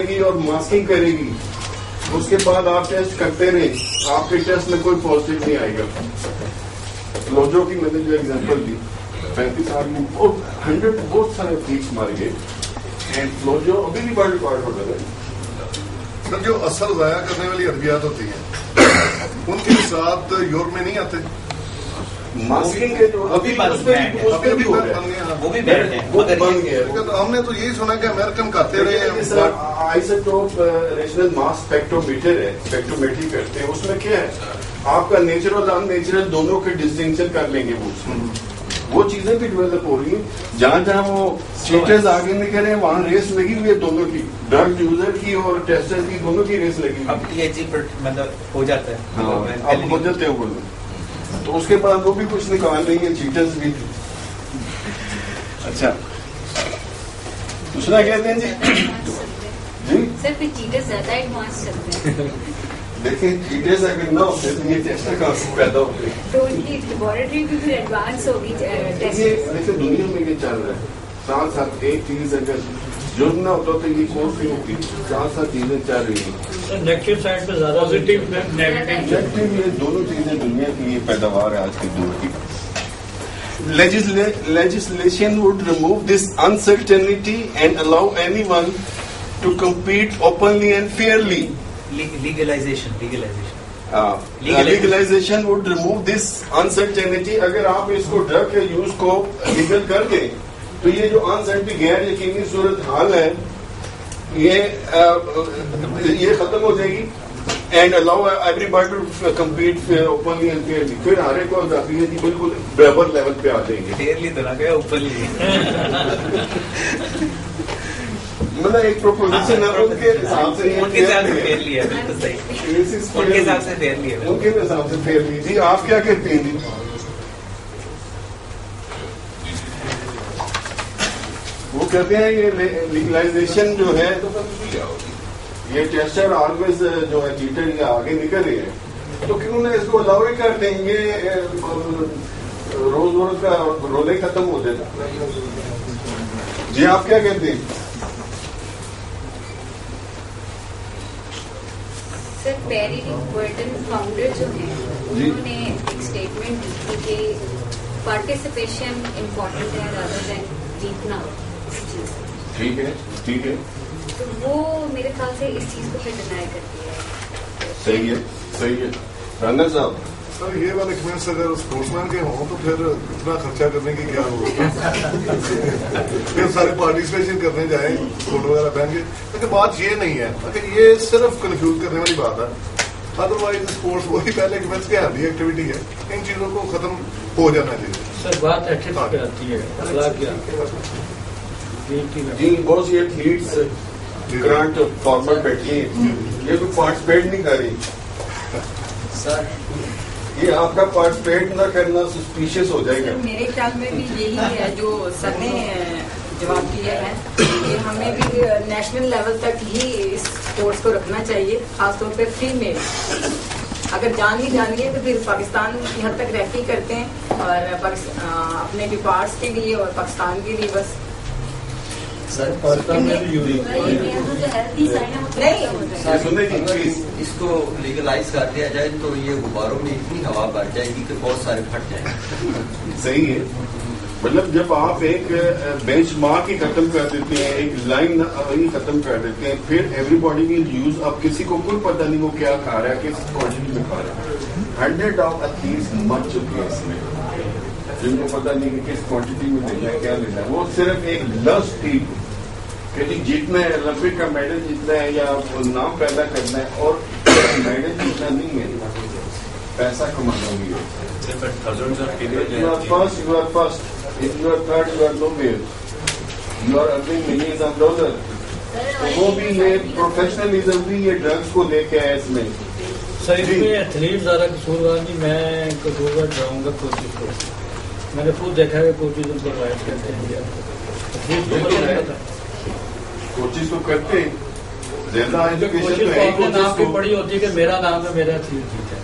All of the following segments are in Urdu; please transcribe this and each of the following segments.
گی اور ماسکنگ کرے گی. اس کے بعد آپ ٹیسٹ کرتے رہیں, آپ کے ٹیسٹ میں کوئی پازیٹیو نہیں آئے گا. فلوجو کی میں نے جو ایگزامپل دی, 35 آدمی 100 بہت سارے فیس مارے گئے, اینڈ فلوجو ابھی بھی ورلڈ ریکارڈ ہو رہا ہے. سر جو اثر ضائع کرنے والی ادویات ہوتی ہیں ان کے ساتھ یورپ میں نہیں آتے. ماسکنگ کے جو ابھی وہ بھی بن گیا. ہم نے تو یہی سنا کہ امریکن کھاتے رہے. آئسوٹوپ ریشنل ماس اسپیکٹرومیٹر ہے, اسپیکٹرومیٹری کرتے ہیں. اس میں کیا ہے, آپ کا نیچرل ان نیچرل دونوں کے ڈسٹنکشن کر لیں گے. وہ چیزیں بھی ڈیولپ ہو رہی ہیں. جہاں جہاں وہ چیٹرز آگے نکل رہے ہیں وہاں ریس لگی ہوئی ہے دونوں کی, ڈرگ یوزر کی اور ٹیسٹر کی, دونوں کی ریس لگی ہوئی. اب یہ چیز مطلب ہو جاتا ہے, اب ہو جاتے ہیں. تو اس کے بعد وہ بھی کچھ نکال رہی ہیں, چیٹرز بھی. اچھا دوسرا کہتے ہیں جی سر پھر چیٹرز زیادہ ایڈوانس چلتے ہیں. دیکھیں چیٹرز اگر نہ ہوتے تو یہ ٹیسٹر کہاں سے پیدا ہوتے, تو ان کی لیبورٹری بھی پھر ایڈوانس ہوگی. دیکھیں دنیا میں یہ چل رہا ہے. ساتھ ساتھ ایک چیز اگر جرم نہ ہوتا تو یہ کورس نہیں ہوتی. ساتھ ساتھ چیزیں چل رہی ہیں. نیگیٹو سائڈ پہ زیادہ پازیٹیو نیگیٹو, یہ دونوں چیزیں دنیا کی یہ پیداوار ہے آج کے دور کی. Legislation would remove this uncertainty and allow anyone to compete openly and fairly. Legalization. Legalization would remove this uncertainty. اگر آپ اس کو ڈرگ کے یوز کو لیگل کر دیں تو یہ جو انسرٹنٹی غیر یقینی صورت حال ہے یہ ختم ہو جائے گی. And allow everybody to compete openly and fairly. پھر ہر ایک کو آزادی ہے جی, بالکل برابر لیول پہ آ جائیں گے. فیئرلی تو نہ گیا, اوپنلی. مطلب ایک پروپوزیشن ہے ان کے حساب سے, ان کے حساب سے فیئرلی ہے. بالکل صحیح, ان کے حساب سے فیئرلی ہے. ان کے حساب سے فیئرلی. جی آپ کیا کہتے ہیں جی؟ وہ کہتے ہیں یہ لیگلائزیشن جو ہے یہ ٹیسٹر آلویز جو ہے چیٹر یہ آگے نکل رہے ہیں تو کیوں نہ اس کو الاؤ ہی کر دیں. یہ روز کا رولے ختم ہو جائے گا. جی آپ کیا کہتے ہیں؟ سر پیری برٹن فاؤنڈر جو ہیں انہوں نے ایک اسٹیٹمنٹ دی تھی کہ پارٹیسپیشن امپورٹنٹ ہے رادر دین جیتنا اس چیز. ٹھیک ہے, ٹھیک ہے. تو وہ میرے خیال سے اس چیز کو پھر ڈینائی کرتی ہے. صحیح ہے, صحیح ہے. رنگر صاحب سر یہ والے کمنٹس اگر اسپورٹس مین کے ہوں تو پھر اتنا خرچہ کرنے کی کیا ہوگا. پھر سارے پارٹیسپیشن کرنے جائیں, فوٹو وغیرہ پہن کے. لیکن بات یہ نہیں ہے, لیکن یہ صرف کنفیوز کرنے والی بات ہے. ادروائز اسپورٹس وہی پہلے کمنٹس کی ہیلدی ایکٹیویٹی ہے. ان چیزوں کو ختم ہو جانا چاہیے. سر بات ایتھکس پہ آتی ہے, اخلاق کیا جی. بہت سی ایتھلیٹس گرانٹ فارمر بیٹھی ہیں, یہ کوئی پارٹیسپیٹ نہیں کر رہی. سر یہ آپ کا پارٹیسپیٹ نہ کرنا سسپیشیس ہو جائے گا. میرے خیال میں بھی یہی ہے جو سر نے جواب دیا ہے کہ ہمیں بھی نیشنل لیول تک ہی اس اسپورٹس کو رکھنا چاہیے, خاص طور پہ فری میں. اگر جان نہیں جانی ہے تو پھر پاکستان کی حد تک ریفری کرتے ہیں اور اپنے ڈپارٹس کے لیے اور پاکستان کے لیے بس. سر اس کو لیگلائز کر دیا جائے تو یہ غباروں میں اتنی ہوا بڑھ جائے گی کہ بہت سارے پھٹ جائیں گے. صحیح ہے. مطلب جب آپ ایک بینچ مارک ہی ختم کر دیتے ہیں, ایک لائن ہی ختم کر دیتے ہیں, پھر ایوری باڈی ول یوز. اب کسی کو کوئی پتہ نہیں وہ کیا کھا رہا ہے, کس کوانٹٹی میں کھا رہا ہے. 100 آف ایتھلیٹس مر چکے ہیں اس میں, جن کو پتہ نہیں کہ کس کوانٹٹی میں لینا ہے, کیا لینا ہے. وہ صرف ایک لفظ تھی کہ جیتنا ہے, اولمپک کا میڈل جیتنا ہے یا نام پیدا کرنا ہے, اور میڈل جیتنا نہیں ہے, پیسہ کمانا بھی ہے. You are first, you are first. If you are third, you are nowhere. You are earning millions of dollars. وہ بھی یہ پروفیشنلزم بھی یہ ڈرگس کو لے کے آئے اس میں. سر اس میں ایتھلیٹ زیادہ قصوروار نہیں, میں قصوروار جاؤں گا کوچز کو. میں نے خود دیکھا ہے کوچز ان کو رائٹ کرتے ہیں. کوچز تو کرتے ہیں, زیادہ ایجوکیشن نام کی پڑی ہوتی ہے کہ میرا نام ہے, میرا ایتھلیٹ ہے.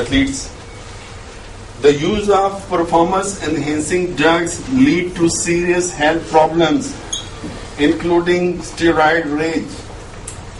athletes. The use of performance enhancing drugs lead to serious health problems, including steroid rage.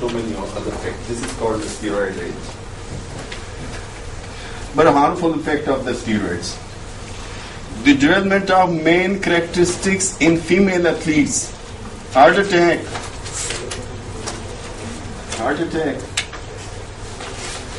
so many other effects. This is called steroid rage. But a harmful effect of the steroids. The development of main characteristics in female athletes. Heart attack.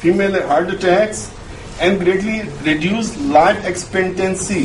Female heart attacks and greatly reduce life expectancy.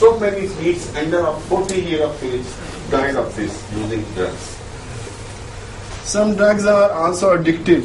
So many kids under 40 years of age died of this using drugs. Some drugs are also addictive.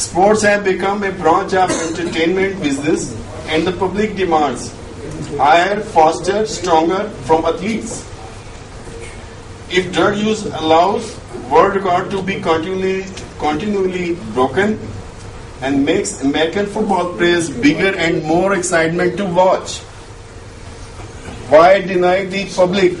Sports have become a branch of entertainment business and the public demands higher, faster, stronger from athletes. If drug use allows world record to be continually broken and makes American football players bigger and more excitement to watch, why deny the public?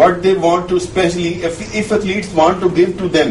what they want to, especially if athletes want to give to them.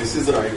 this is right.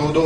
2-2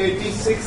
86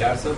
400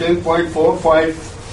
10.45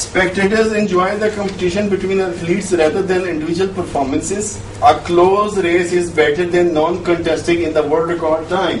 Spectators enjoy the competition between athletes rather than individual performances. A close race is better than non-contesting in the world record time.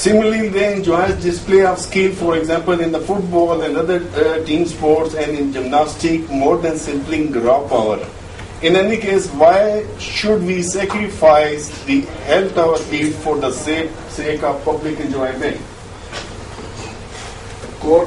Similarly, they enjoy display of skill, for example, in the football and other team sports and in gymnastics more than simply raw power. In any case, why should we sacrifice the health of athletes for the sake of public enjoyment? Core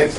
Next.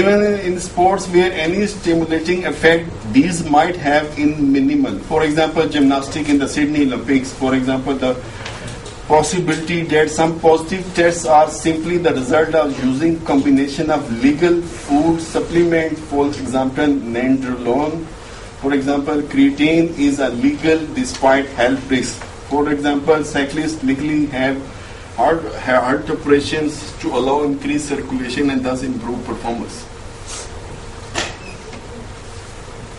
Even in sports where any stimulating effect these might have in minimal. For example, gymnastics in the Sydney Olympics. For example, the possibility that some positive tests are simply the result of using combination of legal food supplement. For example, nandrolone. For example, creatine is illegal despite health risks. For example, cyclists legally have heart operations to allow increased circulation and thus improve performance.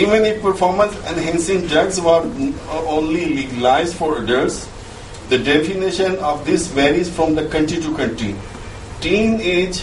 Even if performance-enhancing drugs were only legalized for adults, the definition of this varies from the country to country. Teenage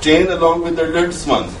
train along with adults ones,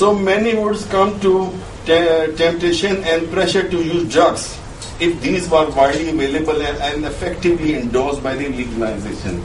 So many would come to temptation and pressure to use drugs if these were widely available and effectively endorsed by the legalization.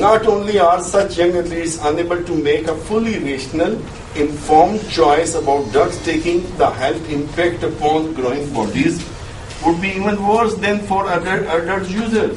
Not only are such young athletes unable to make a fully rational, informed choice about drugs taking, the health impact upon growing bodies would be even worse than for adult users.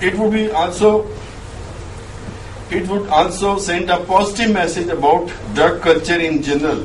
It would also send a positive message about drug culture in general.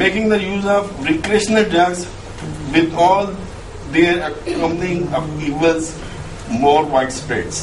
Making the use of recreational drugs with all their accompanying evils more widespread.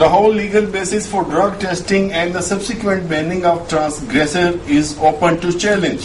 The whole legal basis for drug testing and the subsequent banning of transgressor is open to challenge.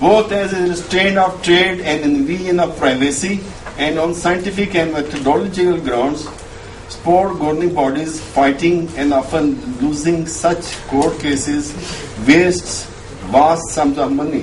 Both as a restraint of trade and invasion of privacy, and on scientific and methodological grounds, sport governing bodies fighting and often losing such court cases wastes vast sums of money.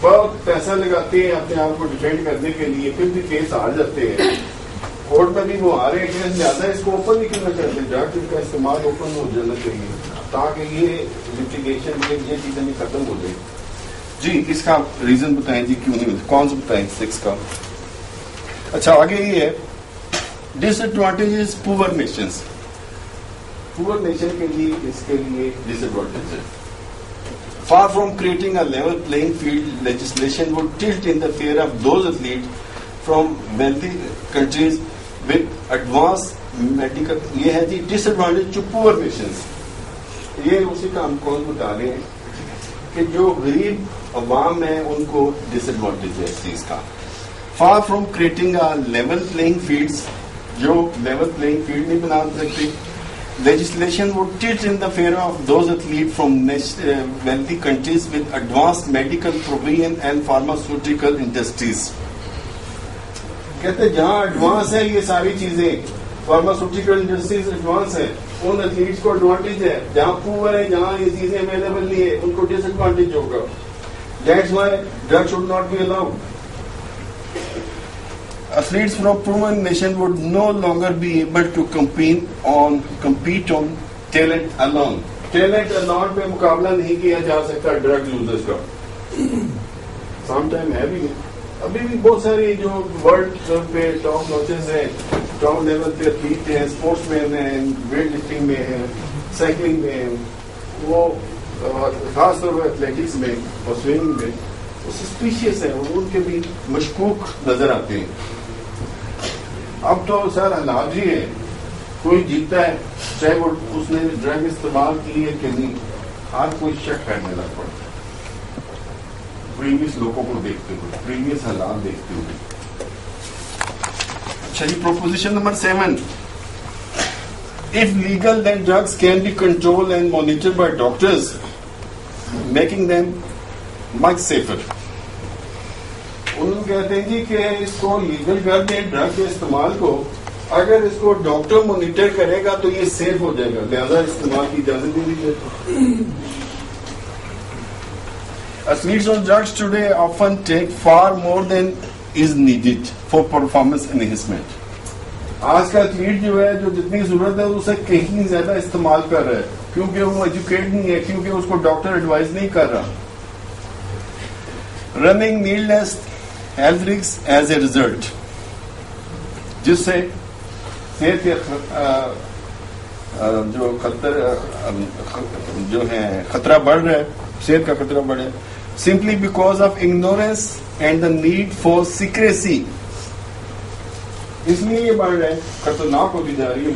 بہت پیسہ لگاتے ہیں اپنے آپ کو ڈیفینڈ کرنے کے لیے، پھر بھی کیس ہار جاتے ہیں. کورٹ میں بھی وہ آ رہے ہیں کیس زیادہ، اس کو اوپن نہیں کرنا چاہتے. ڈرگ کا استعمال اوپن ہو جانا چاہیے تاکہ یہ لٹیگیشن یہ چیزیں بھی ختم ہو جائیں. جی اس کا ریزن بتائیں جی، کیوں نہیں کون سا بتائیں 6 کا. اچھا آگے یہ ہے ڈس ایڈوانٹیجز پور نیشنز. پور نیشن کے لیے اس کے لیے ڈس ایڈوانٹیج ہے. Far from creating a level playing field, legislation would tilt in the favor of those athletes from wealthy countries with advanced medical. یہ ہے جی ڈس ایڈوانٹیج ٹو پور نیشنز. یہ اسی کا ہم کون بتا رہے ہیں کہ جو غریب عوام ہیں ان کو ڈس ایڈوانٹیج ہے اس چیز کا. Far from creating a level playing fields, جو لیول پلئنگ فیلڈ نہیں بنا سکتے. Legislation would tilt in the favor of those athletes from wealthy countries with advanced medical provision and pharmaceutical industries. کہتے جہاں ایڈوانس ہے یہ ساری چیزیں، فارماسیوٹیکل انڈسٹریز ایڈوانس ہے، ان ایتھلیٹس کو ایڈوانٹیج ہے. جہاں پور ہے، جہاں یہ چیزیں اویلیبل نہیں ہے، ان کو ڈس ایڈوانٹیج ہوگا. That's why drugs should not be allowed. Athletes from poor nation would no longer be able to compete on talent alone. Talent alone پہ مقابلہ نہیں کیا جا سکتا ڈرگ یوزرز کا. سم ٹائم ہے بھی ابھی بھی بہت ساری جو ورلڈ پہ ٹاپ نوچز ہیں، ٹاپ لیول پہ ایتھلیٹ ہیں، اسپورٹس مین ہیں، ویٹ لفٹنگ میں ہیں، سائیکلنگ میں ہیں، وہ خاص طور پر ایتھلیٹکس میں اور سوئمنگ میں وہ سسپیشیس ہیں، ان کے بھی مشکوک نظر آتے ہیں. اب تو سر حالات ہی ہے، کوئی جیتا ہے چاہے وہ اس نے ڈرگ استعمال کی ہے کہ نہیں، ہر کوئی شک کرنے لگ پڑتا ہے پریویس لوگوں کو دیکھتے ہوئے، پریویس حالات دیکھتے ہوئے. اچھا جی proposition number 7. If legal, then drugs can be controlled and monitored by doctors, making them much safer. انہوں کہتے ہیں جی کہ اس کو لیگل کر دیں ڈرگ کے استعمال کو، اگر اس کو ڈاکٹر مانیٹر کرے گا تو یہ سیف ہو جائے گا، لہذا استعمال کی اجازت نہیں دی جاتی. Athletes on drugs today often take far more than is needed for performance enhancement. آج کا ایتھلیٹ جو ہے جو جتنی ضرورت ہے اسے کہیں زیادہ استعمال کر رہا ہے کیونکہ وہ ایجوکیٹ نہیں ہے، کیونکہ اس کو ڈاکٹر ایڈوائز نہیں کر رہا. Running needless health risks as a result, جس سے صحت کے جو ہے خطرہ بڑھ رہا ہے، صحت کا خطرہ بڑھ رہا ہے. Simply because of ignorance and the need for secrecy. اس لیے یہ بڑھ رہا ہے، خطرناک ہوتی جا رہی ہے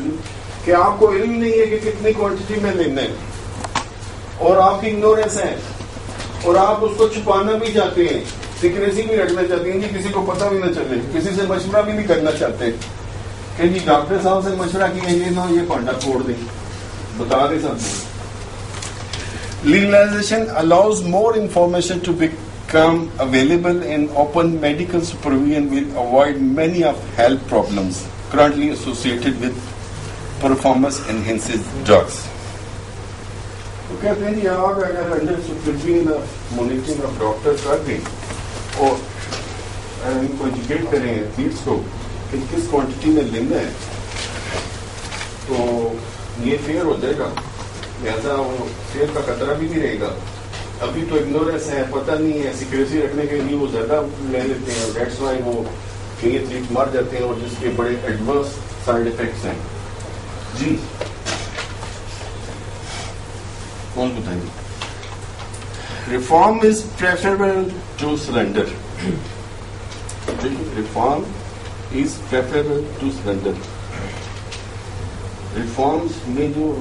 کہ آپ کو علم نہیں ہے کہ کتنی کوانٹٹی میں لینا ہے، اور آپ کی اگنورینس ہے، اور آپ اس کو چھپانا بھی چاہتے ہیں، سیکریسی بھی رکھنا چاہتے ہیں جی کسی کو پتہ بھی نہ چلے، کسی سے مشورہ بھی نہیں کرنا چاہتے کہ جی ڈاکٹر صاحب سے مشورہ کیا یہ نہ یہ پانڈا چھوڑ دیں، بتا دیں سب. Legalization allows more information to become available and open medical supervision will avoid many of health problems currently associated with performance enhancing drugs. تو کہتے ہیں جی آپ اگر under supervision monitoring of doctor کر دیں اور ان کو ایجوکیٹ کریں ایتھلیٹس کو کہ کس کوانٹٹی میں لینا ہے تو یہ فیئر ہو جائے گا، لہٰذا وہ صحت کا خطرہ بھی نہیں رہے گا. ابھی تو اگنورینس ہے، پتہ نہیں ہے، سیکریسی رکھنے کے لیے وہ زیادہ لے لیتے ہیں، دیٹس وائی وہ کئی ایتھلیٹ مر جاتے ہیں اور جس کے بڑے ایڈورس سائڈ افیکٹس ہیں. جی کون بتائیں گے؟ Reform is preferable to surrender. Reform is preferable to surrender. Reforms میں جو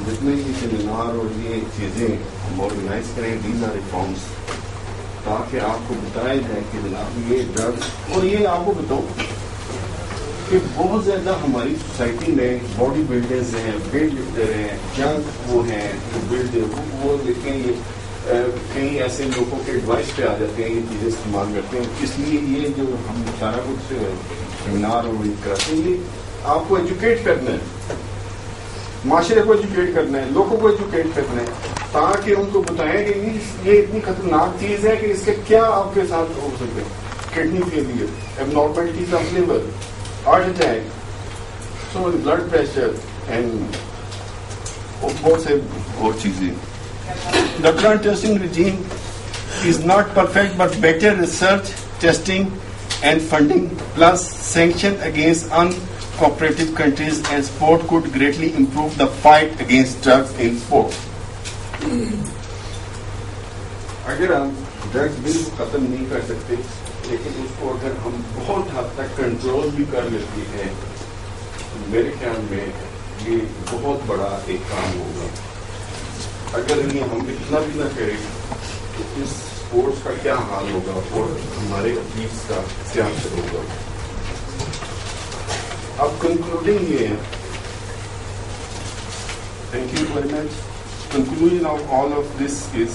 جتنے بھی سیمینار اور یہ چیزیں ہم آرگنائز کریں دیز آر ریفارمس، تاکہ آپ کو بتایا جائے کہ جناب یہ ڈرگس، اور یہ آپ کو بتاؤں کہ بہت زیادہ ہماری سوسائٹی میں باڈی بلڈرز ہیں، ویٹ لفٹر ہیں، جنگ وہ ہیں جو بلڈ وہ لیکن یہ کئی ایسے لوگوں کے ایڈوائس پہ آ جاتے ہیں، یہ چیزیں استعمال کرتے ہیں. اس لیے یہ جو ہم سارا کچھ سیمینار اور کراتے ہیں یہ آپ کو ایجوکیٹ کرنا ہے، معاشرے کو ایجوکیٹ کرنا ہے، لوگوں کو ایجوکیٹ کرنا ہے. تاکہ ان کو بتائیں کہ یہ اتنی خطرناک چیز ہے کہ اس کے کیا آپ کے ساتھ ہو سکتے ہیں. Kidney failure, abnormalities of liver, heart attack, so blood pressure and بہت سے اور چیزیں. The current testing regime is not perfect, but better research, testing and funding plus sanction against uncooperative countries and sport could greatly improve the fight against drugs in sport. اگر ہم ڈرگس بالکل ختم نہیں کر سکتے لیکن اس کو اگر ہم بہت حد تک کنٹرول بھی کر لیتے ہیں میرے خیال میں یہ بہت بڑا ایک کام ہوگا. اگر یہ ہم اتنا بھی نہ کریں تو اس اسپورٹس کا کیا حال ہوگا اور ہمارے ایتھلیٹس کا کیا حال ہوگا. اب کنکلوڈنگ یہ ہے. Thank you very much. Conclusion of all of this is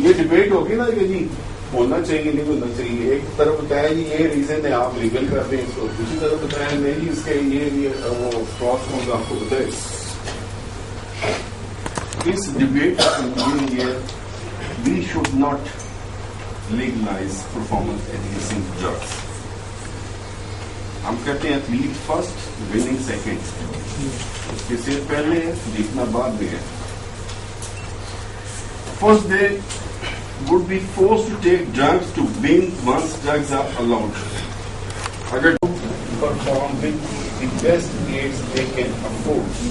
یہ ڈبیٹ ہوگی نا کہ جی ہونا چاہیے نہیں ہونا چاہیے. ایک طرف بتایا جی یہ ریزن ہے آپ لیگل کر دیں اس کو, دوسری طرف بتایا نہیں جی اس کے یہ کراس ہوگا آپ کو بتائے. اس ڈبیٹ کا کنکلوژن یہ we should not legalize performance enhancing drugs. ہم کہتے ہیں ایتھلیٹ فرسٹ, وننگ سیکنڈ. اس کی صحت پہلے ہے, جیتنا بعد میں ہے. First they would be forced to take drugs to win once drugs are allowed. Agar to perform with the best aids they can afford.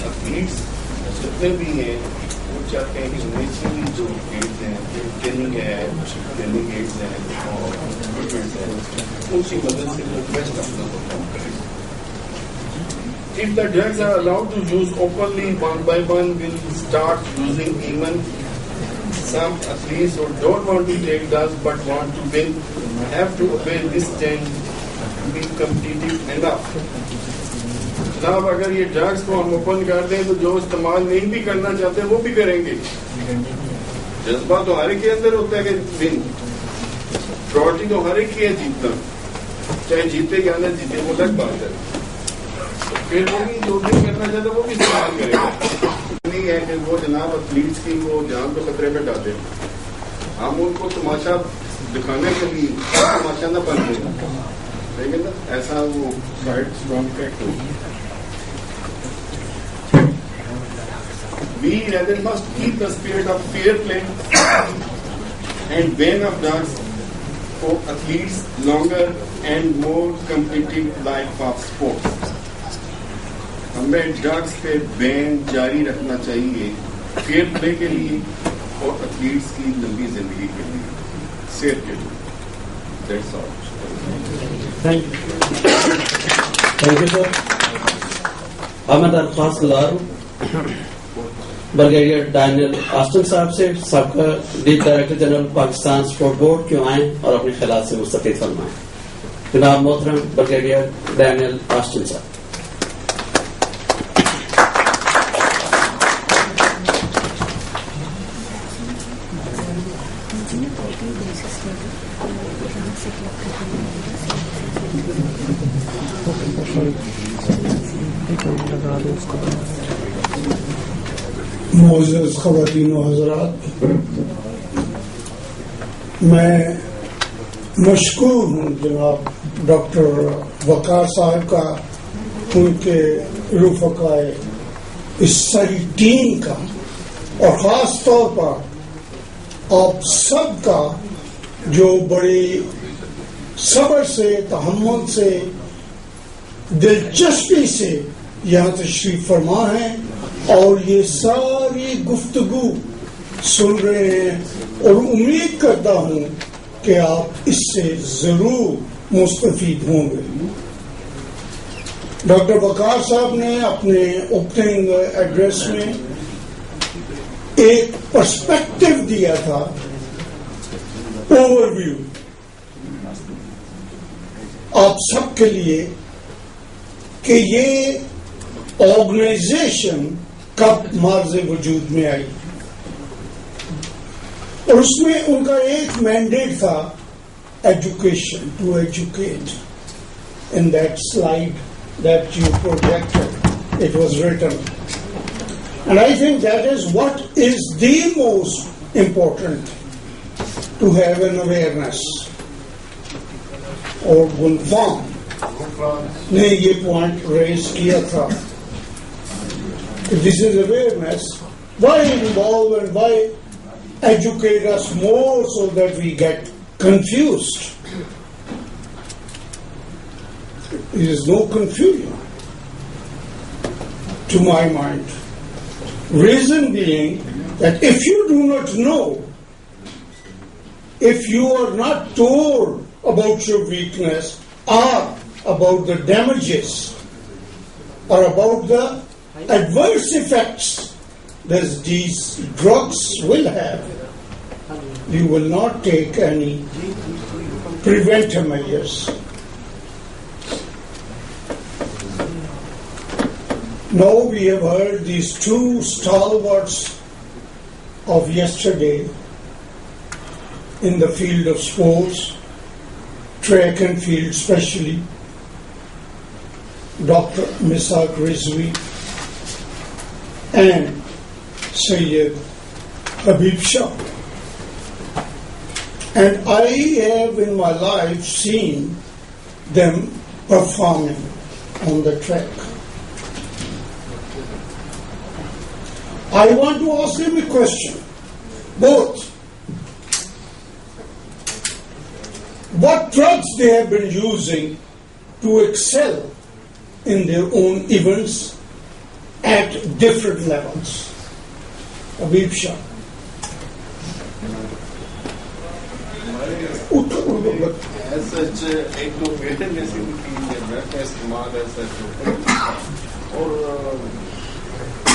Athletes جتنے بھی ہیں وہ چاہتے ہیں کہ نیچرلی جو ایڈز ہیں, ٹریننگ ہے, ٹریننگ ایڈز ہیں اور اکوپمنٹس ہیں, ان کی مدد سے وہ بیسٹ اپنا پرفارم کریں. If the drugs are allowed to use openly, one by one will start using. Even some athletes who don't want to take drugs but want to win have to obey this trend to be competitive enough. جناب اگر یہ ڈرگس کو ہم اوپن کر دیں تو جو استعمال نہیں بھی کرنا چاہتے وہ بھی کریں گے. جذبہ تو ہر ایک کے اندر ہوتا ہے کہ ون, پرائرٹی تو ہر ایک کی ہے جیتنا, چاہے جیتے یا نہ جیتے وہ الگ بات ہے. پھر وہ بھی جو بھی کرنا چاہتے وہ بھی استعمال کرے گا. نہیں ہے کہ وہ جناب ایتھلیٹس کی وہ جان کو خطرے میں ڈالتے, ہم ان کو تماشا دکھانے کے لیے تماشا نہ بن دیں, لیکن ایسا وہ سائڈ اسٹرانگ فیکٹ ہوگی. We rather must keep the spirit of fair play and ban of drugs for athletes longer and more competitive life of sports. ہمیں ڈرگس پہ بین جاری رکھنا چاہیے فیئر پلے کے لیے اور ایتھلیٹس کی لمبی زندگی کے لیے, صحت کے لیے. That's all. Thank you sir. اب میں درخواست گزار ہوں برگیڈیئر ڈینیل آسٹن صاحب سے, سابقہ lead director general Pakistan sport board کیوں آئیں اور اپنے خیالات سے مستفید فرمائیں. جناب محترم برگیڈیئر ڈینیل آسٹن صاحب. معزز خواتین و حضرات, میں مشکور ہوں جناب ڈاکٹر وقار صاحب کا, ان کے رفقائے اس ساری ٹیم کا, اور خاص طور پر آپ سب کا جو بڑے صبر سے, تحمل سے, دلچسپی سے یہاں تشریف فرما ہیں اور یہ ساری گفتگو سن رہے ہیں, اور امید کرتا ہوں کہ آپ اس سے ضرور مستفید ہوں گے. ڈاکٹر وقار صاحب نے اپنے اوپننگ ایڈریس میں ایک پرسپیکٹو دیا تھا, اوور ویو آپ سب کے لیے, کہ یہ آرگنائزیشن کب مارز وجود میں آئی, اور اس میں ان کا ایک مینڈیٹ تھا education, to educate. In that slide that you projected. It was written. And I think that is what is the most important, to have an awareness. اور گلفام نے یہ پوائنٹ ریز کیا تھا کہ this is awareness. Why involve and why educate us more so that we get confused. There is no confusion to my mind. Reason being that if you do not know, if you are not told about your weakness or about the damages or about the adverse effects that these drugs will have, you will not take any preventive measures. Now we have heard these two stalwarts of yesterday in the field of sports, track and field especially, Dr. Misaq Rizvi and Sayyid Habib Shah. And I have in my life seen them performing on the track. I want to ask them a question, both. What drugs they have been using to excel in their own events at different levels? Habib Shah. As such, ایک تو بیٹن جیسی چیز ہے, ڈرگ کا استعمال ایسا ہوتا ہے اور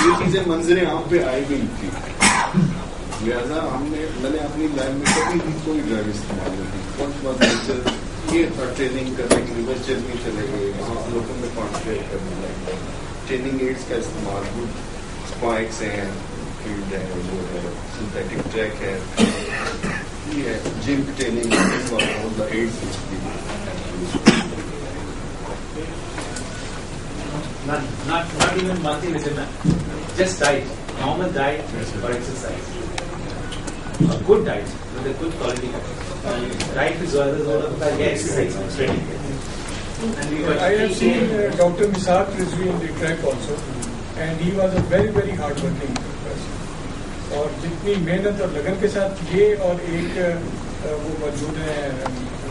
یہ چیزیں منظر عام پہ آئی گئی تھی, لہٰذا میں نے اپنی لائف میں کبھی بھی کوئی ڈرگ استعمال نہیں کی. یہ تھا ٹریننگ کرنے کے لیے بس جلدی چلے گئے, وہاں لوگوں میں پارٹیسپیٹ کرنے لگے. ٹریننگ ایڈس کا استعمال, اسپائکس ہیں, فیلڈ ہے, جو ہے سنتھیٹک ٹریک ہے, یہ ہے gym training, aids not even multivitamin, just diet, normal diet or exercise. A good diet with a good quality diet. Diet is always one of the exercise training. I have seen Dr. Misaq Rizvi in the track also, and he was a very, very hard working person. اور جتنی محنت اور لگن کے ساتھ یہ, اور ایک وہ موجود ہیں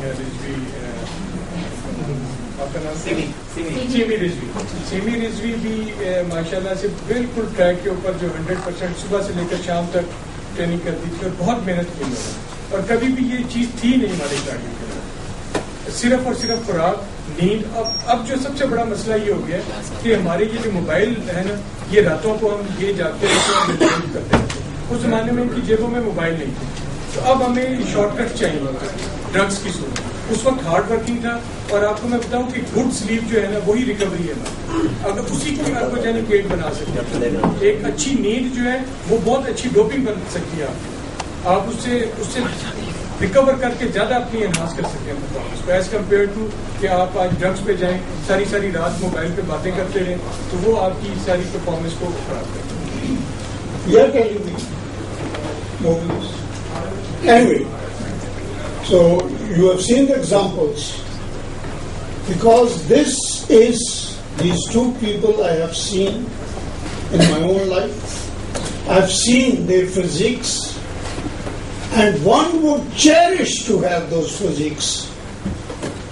رضوی, آپ کا نام سیمی رضوی. سیمی رضوی بھی ماشاء اللہ سے بالکل ٹریک کے اوپر جو 100% صبح سے لے کر شام تک ٹریننگ کرتی تھی اور بہت محنت کی ہے, اور کبھی بھی یہ چیز تھی نہیں ہمارے کھلاڑیوں کے لیے, صرف اور صرف خوراک, نیند. اب جو سب سے بڑا مسئلہ یہ ہو گیا کہ ہمارے یہ جو موبائل ہے نا, یہ راتوں کو ہم یہ جاگتے رہتے ہیں کرتے ہیں. اس زمانے میں ان کی جیبوں میں موبائل نہیں تھے, تو اب ہمیں شارٹ کٹ چاہیے ڈرگس کی صورت. اس وقت ہارڈ ورکنگ تھا, اور آپ کو میں بتاؤں کہ گڈ سلیپ جو ہے نا وہی ریکوری ہے. اگر اسی کو ایرگوجینک بنا سکتے ہیں, ایک اچھی نیند جو ہے وہ بہت اچھی ڈوپنگ بن سکتی ہے. آپ اس سے ریکور کر کے زیادہ اپنی انہانس کر سکتے ہیں پرفارمنس کو, ایز کمپیئر ٹو کہ آپ آج ڈرگس پہ جائیں, ساری رات موبائل پہ باتیں کرتے رہیں, تو وہ آپ کی ساری پرفارمنس کو خراب کرتے ہیں. Anyway, so you have seen the examples, because these two people I have seen in my own life. I have seen their physiques, and one would cherish to have those physiques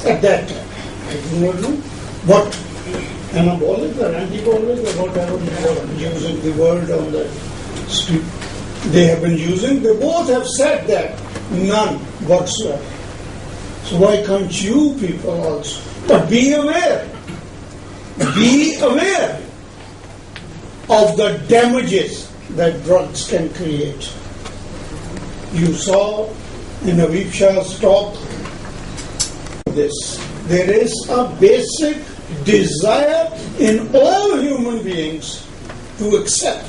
at that time. I do not know what anabolic or anabolic or whatever you are using the word on the street. They have been using, they both have said that, none whatsoever. So why can't you people also? But be aware of the damages that drugs can create. You saw in Habib Shah's talk this. There is a basic desire in all human beings to accept.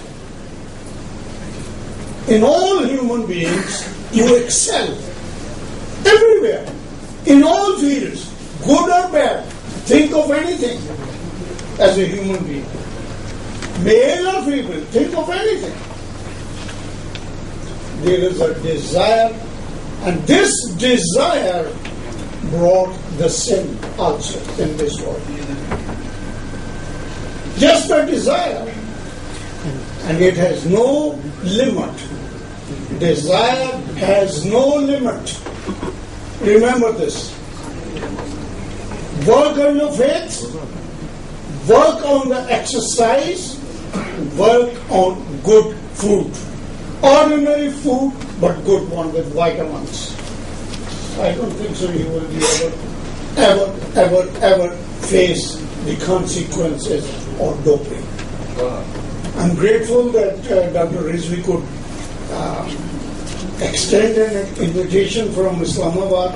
In all human beings to excel everywhere, in all fields, good or bad. Think of anything. as a human being. Male or female, think of anything. There is a desire, and this desire brought the sin also in this world. Just a desire, and it has no limit. Desire has no limit. Remember this. Work on your faith, work on the exercise, work on good food. Ordinary food, but good one with vitamins. I don't think so you will be ever face the consequences of doping. I'm grateful that Dr. Rizvi could extend an invitation from Islamabad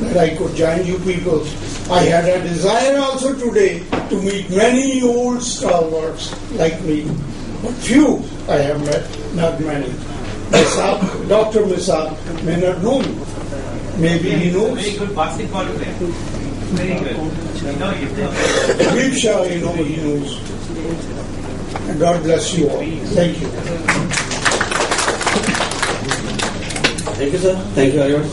that I could join you people. I had a desire also today to meet many old stalwarts like me, but few I have met, not many. Misab, Dr. Misab may not know me. Maybe he knows. Very good basketball player. Very good. You know you. Habib Shah, he knows. And God bless you all. Thank you. Thank you, sir. Thank you very much.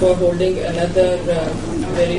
for holding another very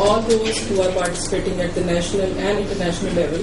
All those who are participating at the national and international level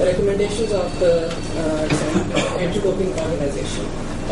recommendations of the anti-doping organization,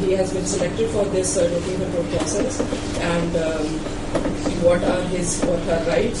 he has been selected for this doping control process and what are his or her rights